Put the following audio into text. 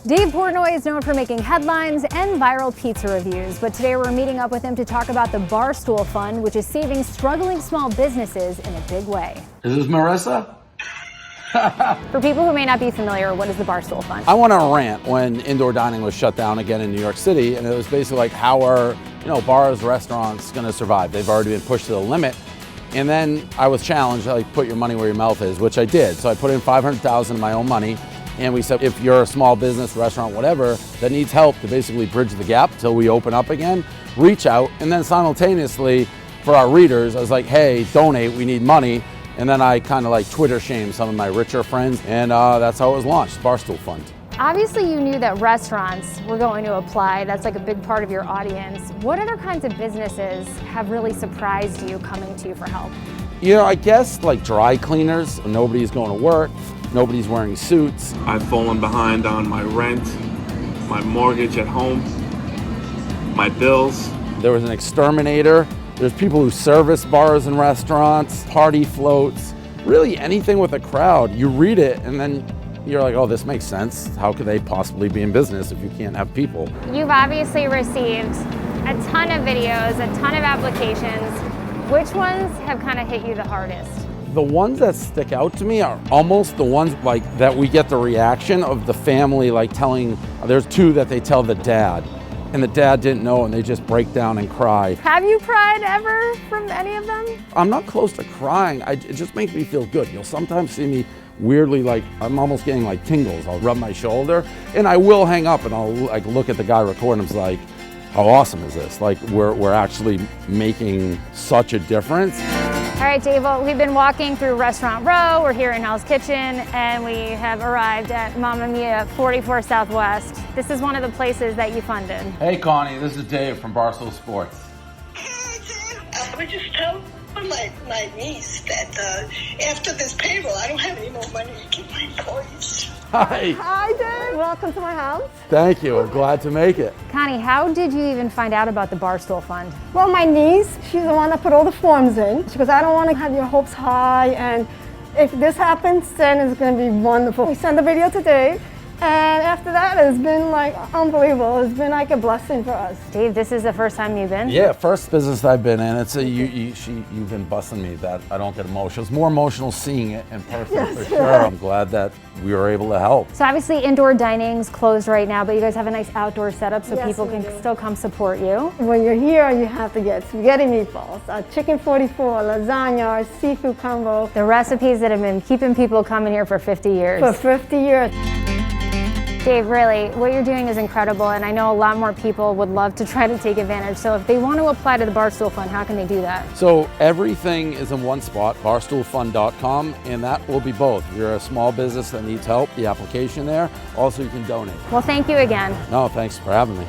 Dave Portnoy is known for making headlines and viral pizza reviews, but today we're meeting up with him to talk about the Barstool Fund, which is saving struggling small businesses in a big way. Is this Marissa? For people who may not be familiar, what is the Barstool Fund? I went on a rant when indoor dining was shut down again in New York City, and it was basically like, how are bars, restaurants going to survive? They've already been pushed to the limit. And then I was challenged, like, put your money where your mouth is, which I did. So I put in $500,000 of my own money. And we said, if you're a small business, restaurant, whatever, that needs help to basically bridge the gap till we open up again, reach out. And then simultaneously, for our readers, I was like, hey, donate, we need money. And then I kind of like Twitter shamed some of my richer friends. And that's how it was launched, Barstool Fund. Obviously, you knew that restaurants were going to apply. That's like a big part of your audience. What other kinds of businesses have really surprised you coming to you for help? I guess like dry cleaners. Nobody's going to work. Nobody's wearing suits. I've fallen behind on my rent, my mortgage at home, my bills. There was an exterminator. There's people who service bars and restaurants, party floats, really anything with a crowd. You read it and then you're like, oh, this makes sense. How could they possibly be in business if you can't have people? You've obviously received a ton of videos, a ton of applications. Which ones have kind of hit you the hardest? The ones that stick out to me are almost the ones like that we get the reaction of the family, like telling, there's two that they tell the dad, and the dad didn't know and they just break down and cry. Have you cried ever from any of them? I'm not close to crying. It just makes me feel good. You'll sometimes see me weirdly, like I'm almost getting like tingles. I'll rub my shoulder and I will hang up and I'll like look at the guy recording. I'm like, how awesome is this? Like we're actually making such a difference. All right, Dave, well, we've been walking through Restaurant Row. We're here in Hell's Kitchen, and we have arrived at Mamma Mia 44 Southwest. This is one of the places that you funded. Hey, Connie, this is Dave from Barstool Sports. I was just telling my niece that after this payroll, I don't have any more money to give my employees. Hi. Hi, Dave. Welcome to my house. Thank you. I'm glad to make it. Connie, how did you even find out about the Barstool Fund? Well, my niece, she's the one that put all the forms in. She goes, I don't want to have your hopes high, and if this happens, then it's going to be wonderful. We sent the video to Dave, and after that, it's been like unbelievable. It's been like a blessing for us. Dave, this is the first time you've been? Yeah, first business I've been in. It's you've been busting me that I don't get emotional. It's more emotional seeing it in person for sure. I'm glad that we were able to help. So obviously indoor dining's closed right now, but you guys have a nice outdoor setup so people can still come support you. When you're here, you have to get spaghetti meatballs, chicken 44, lasagna, seafood combo. The recipes that have been keeping people coming here for 50 years. For 50 years. Dave, really, what you're doing is incredible, and I know a lot more people would love to try to take advantage. So if they want to apply to the Barstool Fund, how can they do that? So everything is in one spot, barstoolfund.com, and that will be both. If you're a small business that needs help, the application there. Also, you can donate. Well, thank you again. No, thanks for having me.